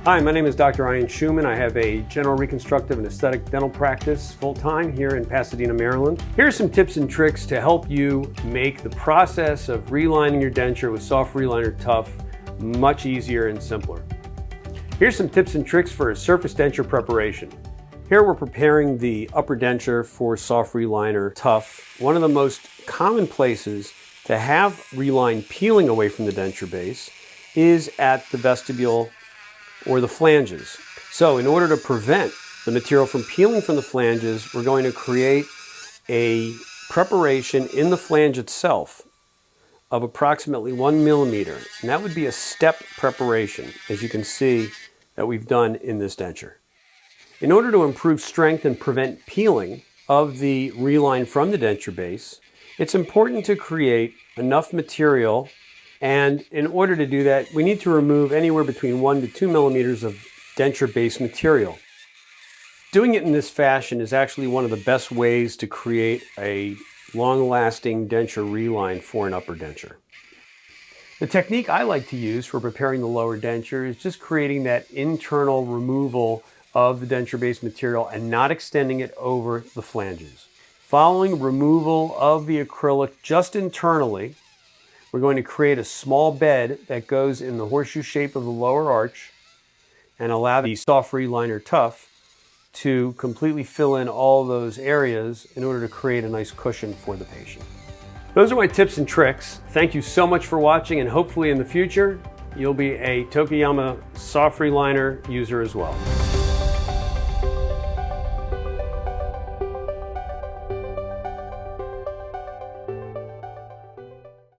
Hi, my name is Dr. Ian Schuman. I have a general reconstructive and aesthetic dental practice full-time here in Pasadena, Maryland. Here are some tips and tricks to help you make the process of relining your denture with SOFRELINER TOUGH much easier and simpler. Here's some tips and tricks for a surface denture preparation. Here we're preparing the upper denture for SOFRELINER TOUGH. One of the most common places to have reline peeling away from the denture base is at the vestibule or the flanges. So in order to prevent the material from peeling from the flanges, we're going to create a preparation in the flange itself of approximately 1 millimeter. And that would be a step preparation, as you can see that we've done in this denture. In order to improve strength and prevent peeling of the reline from the denture base, it's important to create enough material, and in order to do that, we need to remove anywhere between 1 to 2 millimeters of denture base material. Doing it in this fashion is actually one of the best ways to create a long-lasting denture reline for an upper denture. The technique I like to use for preparing the lower denture is just creating that internal removal of the denture base material and not extending it over the flanges. Following removal of the acrylic just internally, we're going to create a small bed that goes in the horseshoe shape of the lower arch and allow the SOFRELINER TOUGH to completely fill in all those areas in order to create a nice cushion for the patient. Those are my tips and tricks. Thank you so much for watching, and hopefully in the future you'll be a Tokuyama SOFRELINER user as well.